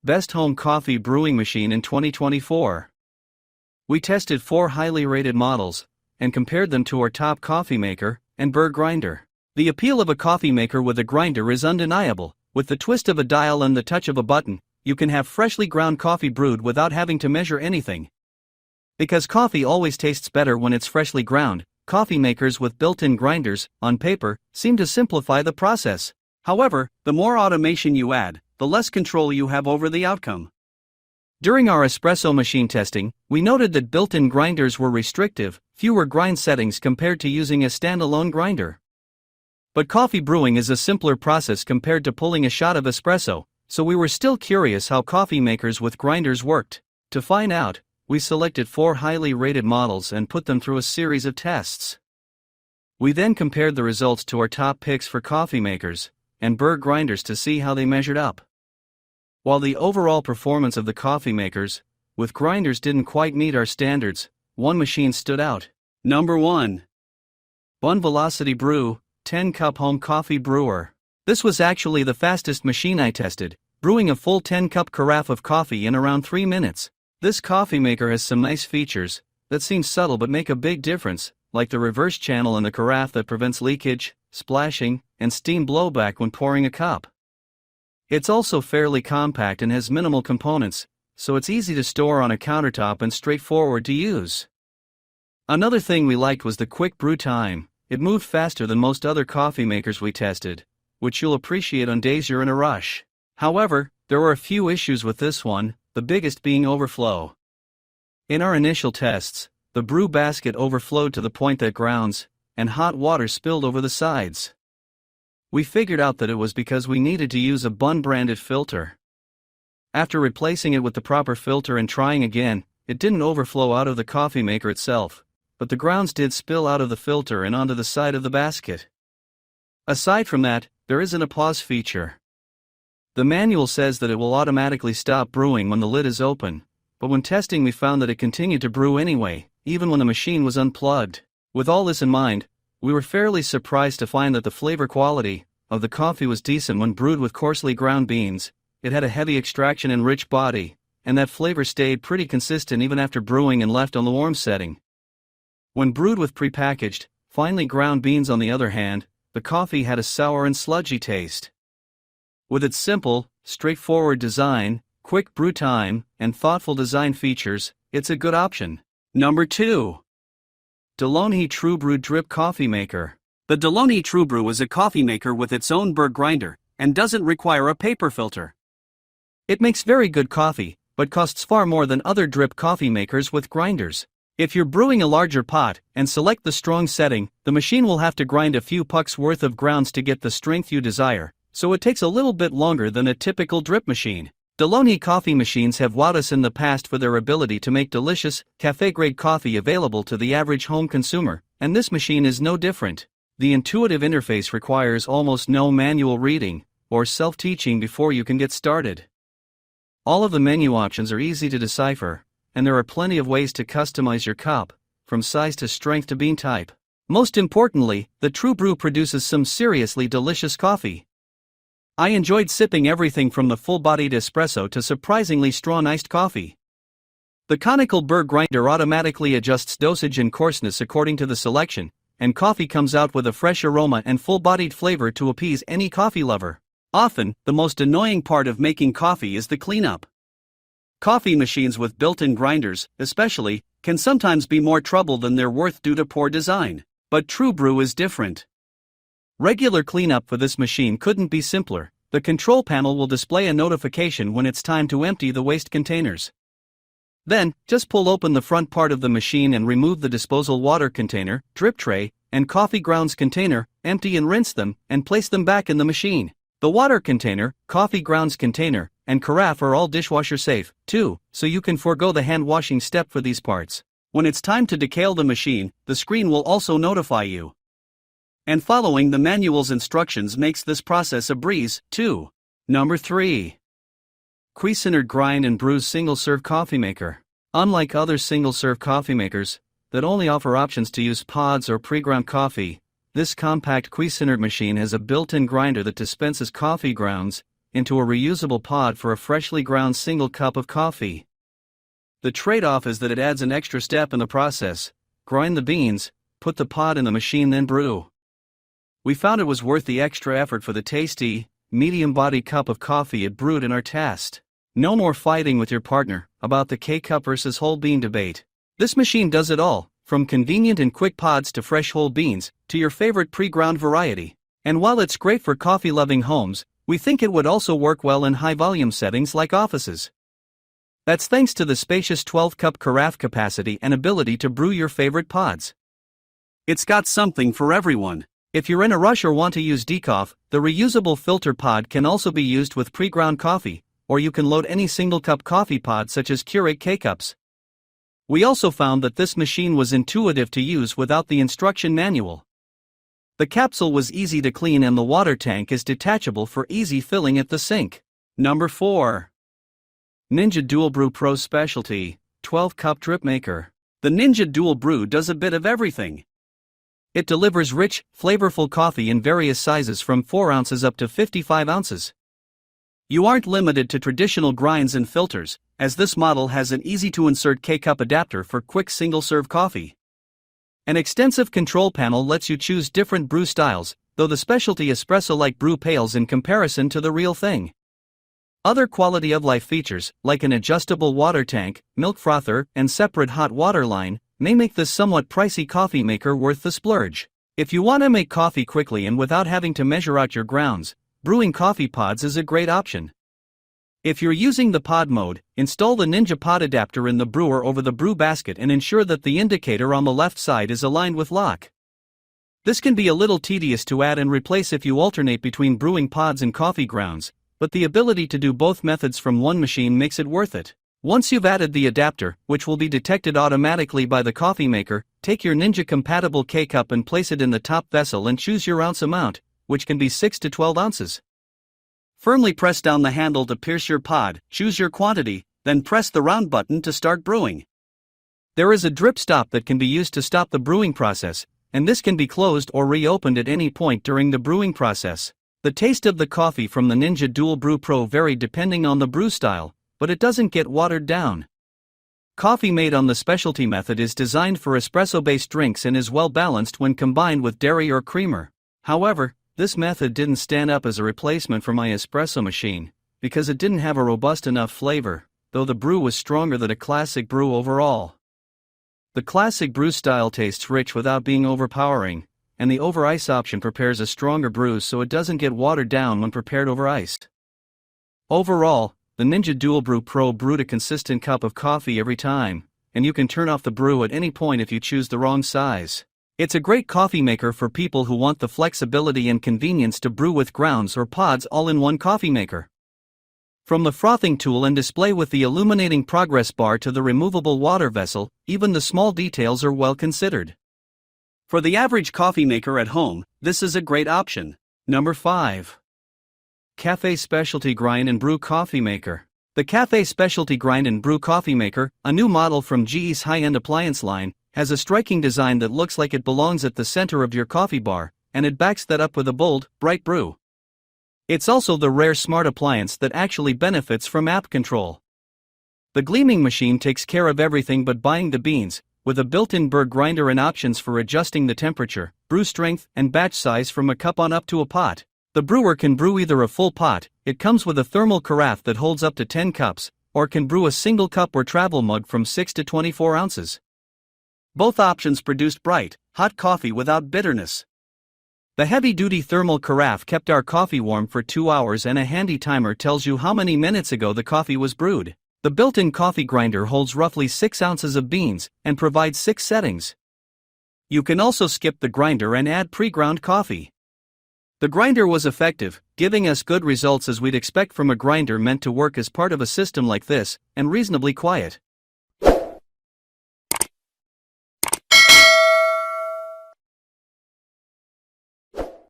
Best Home Coffee Brewing Machine in 2024. We tested 4 highly rated models and compared them to our top coffee maker and burr grinder. The appeal of a coffee maker with a grinder is undeniable. With the twist of a dial and the touch of a button, you can have freshly ground coffee brewed without having to measure anything. Because coffee always tastes better when it's freshly ground, coffee makers with built-in grinders, on paper, seem to simplify the process. However, the more automation you add, the less control you have over the outcome. During our espresso machine testing, we noted that built-in grinders were restrictive, fewer grind settings compared to using a standalone grinder. But coffee brewing is a simpler process compared to pulling a shot of espresso, so we were still curious how coffee makers with grinders worked. To find out, we selected 4 highly rated models and put them through a series of tests. We then compared the results to our top picks for coffee makers and burr grinders to see how they measured up. While the overall performance of the coffee makers with grinders didn't quite meet our standards, one machine stood out. Number 1. BUNN Velocity Brew 10-cup home coffee brewer. This was actually the fastest machine I tested, brewing a full 10-cup carafe of coffee in around 3 minutes. This coffee maker has some nice features that seem subtle but make a big difference, like the reverse channel in the carafe that prevents leakage, splashing, and steam blowback when pouring a cup. It's also fairly compact and has minimal components, so it's easy to store on a countertop and straightforward to use. Another thing we liked was the quick brew time. It moved faster than most other coffee makers we tested, which you'll appreciate on days you're in a rush. However, there were a few issues with this one, the biggest being overflow. In our initial tests, the brew basket overflowed to the point that grounds and hot water spilled over the sides. We figured out that it was because we needed to use a BUNN branded filter. After replacing it with the proper filter and trying again, it didn't overflow out of the coffee maker itself, but the grounds did spill out of the filter and onto the side of the basket. Aside from that, there is an pause feature. The manual says that it will automatically stop brewing when the lid is open, but when testing we found that it continued to brew anyway, even when the machine was unplugged. With all this in mind, we were fairly surprised to find that the flavor quality of the coffee was decent when brewed with coarsely ground beans. It had a heavy extraction and rich body, and that flavor stayed pretty consistent even after brewing and left on the warm setting. When brewed with prepackaged, finely ground beans on the other hand, the coffee had a sour and sludgy taste. With its simple, straightforward design, quick brew time, and thoughtful design features, it's a good option. Number 2. Delonghi TrueBrew Drip Coffee Maker. The Delonghi TrueBrew is a coffee maker with its own burr grinder, and doesn't require a paper filter. It makes very good coffee, but costs far more than other drip coffee makers with grinders. If you're brewing a larger pot and select the strong setting, the machine will have to grind a few pucks worth of grounds to get the strength you desire, so it takes a little bit longer than a typical drip machine. Delonghi coffee machines have wowed us in the past for their ability to make delicious, cafe-grade coffee available to the average home consumer, and this machine is no different. The intuitive interface requires almost no manual reading or self-teaching before you can get started. All of the menu options are easy to decipher, and there are plenty of ways to customize your cup, from size to strength to bean type. Most importantly, the TrueBrew produces some seriously delicious coffee. I enjoyed sipping everything from the full-bodied espresso to surprisingly strong iced coffee. The conical burr grinder automatically adjusts dosage and coarseness according to the selection, and coffee comes out with a fresh aroma and full-bodied flavor to appease any coffee lover. Often, the most annoying part of making coffee is the cleanup. Coffee machines with built-in grinders, especially, can sometimes be more trouble than they're worth due to poor design. But TrueBrew is different. Regular cleanup for this machine couldn't be simpler. The control panel will display a notification when it's time to empty the waste containers. Then, just pull open the front part of the machine and remove the disposal water container, drip tray, and coffee grounds container, empty and rinse them, and place them back in the machine. The water container, coffee grounds container, and carafe are all dishwasher safe, too, so you can forego the hand washing step for these parts. When it's time to decale the machine, the screen will also notify you. And following the manual's instructions makes this process a breeze, too. Number 3. Cuisinart Grind and Brew Single-Serve Coffee Maker. Unlike other single-serve coffee makers that only offer options to use pods or pre-ground coffee, this compact Cuisinart machine has a built-in grinder that dispenses coffee grounds into a reusable pod for a freshly ground single cup of coffee. The trade-off is that it adds an extra step in the process: grind the beans, put the pod in the machine, then brew. We found it was worth the extra effort for the tasty, medium-bodied cup of coffee it brewed in our test. No more fighting with your partner about the K-cup versus whole bean debate. This machine does it all, from convenient and quick pods to fresh whole beans, to your favorite pre-ground variety. And while it's great for coffee-loving homes, we think it would also work well in high-volume settings like offices. That's thanks to the spacious 12-cup carafe capacity and ability to brew your favorite pods. It's got something for everyone. If you're in a rush or want to use decaf, the reusable filter pod can also be used with pre-ground coffee, or you can load any single-cup coffee pod such as Keurig K-cups. We also found that this machine was intuitive to use without the instruction manual. The capsule was easy to clean and the water tank is detachable for easy filling at the sink. Number 4. Ninja Dual Brew Pro Specialty 12-cup drip maker. The Ninja Dual Brew does a bit of everything. It delivers rich, flavorful coffee in various sizes from 4 ounces up to 55 ounces. You aren't limited to traditional grinds and filters, as this model has an easy-to-insert K-cup adapter for quick single-serve coffee. An extensive control panel lets you choose different brew styles, though the specialty espresso-like brew pales in comparison to the real thing. Other quality-of-life features, like an adjustable water tank, milk frother, and separate hot water line, may make this somewhat pricey coffee maker worth the splurge. If you want to make coffee quickly and without having to measure out your grounds, brewing coffee pods is a great option. If you're using the pod mode, install the Ninja Pod adapter in the brewer over the brew basket and ensure that the indicator on the left side is aligned with lock. This can be a little tedious to add and replace if you alternate between brewing pods and coffee grounds, but the ability to do both methods from one machine makes it worth it. Once you've added the adapter, which will be detected automatically by the coffee maker, take your Ninja-compatible K-cup and place it in the top vessel and choose your ounce amount, which can be 6 to 12 ounces. Firmly press down the handle to pierce your pod, choose your quantity, then press the round button to start brewing. There is a drip stop that can be used to stop the brewing process, and this can be closed or reopened at any point during the brewing process. The taste of the coffee from the Ninja Dual Brew Pro vary depending on the brew style, but it doesn't get watered down. Coffee made on the specialty method is designed for espresso-based drinks and is well balanced when combined with dairy or creamer. However, this method didn't stand up as a replacement for my espresso machine, because it didn't have a robust enough flavor, though the brew was stronger than a classic brew overall. The classic brew style tastes rich without being overpowering, and the over ice option prepares a stronger brew so it doesn't get watered down when prepared over ice. Overall, the Ninja Dual Brew Pro brewed a consistent cup of coffee every time, and you can turn off the brew at any point if you choose the wrong size. It's a great coffee maker for people who want the flexibility and convenience to brew with grounds or pods all in one coffee maker. From the frothing tool and display with the illuminating progress bar to the removable water vessel, even the small details are well considered. For the average coffee maker at home, this is a great option. Number 5. Cafe Specialty Grind and Brew Coffee Maker. The Cafe Specialty Grind and Brew Coffee Maker, a new model from GE's high-end appliance line, has a striking design that looks like it belongs at the center of your coffee bar, and it backs that up with a bold, bright brew. It's also the rare smart appliance that actually benefits from app control. The gleaming machine takes care of everything but buying the beans, with a built-in burr grinder and options for adjusting the temperature, brew strength, and batch size from a cup on up to a pot. The brewer can brew either a full pot, it comes with a thermal carafe that holds up to 10 cups, or can brew a single cup or travel mug from 6 to 24 ounces. Both options produced bright, hot coffee without bitterness. The heavy-duty thermal carafe kept our coffee warm for 2 hours and a handy timer tells you how many minutes ago the coffee was brewed. The built-in coffee grinder holds roughly 6 ounces of beans and provides 6 settings. You can also skip the grinder and add pre-ground coffee. The grinder was effective, giving us good results as we'd expect from a grinder meant to work as part of a system like this, and reasonably quiet.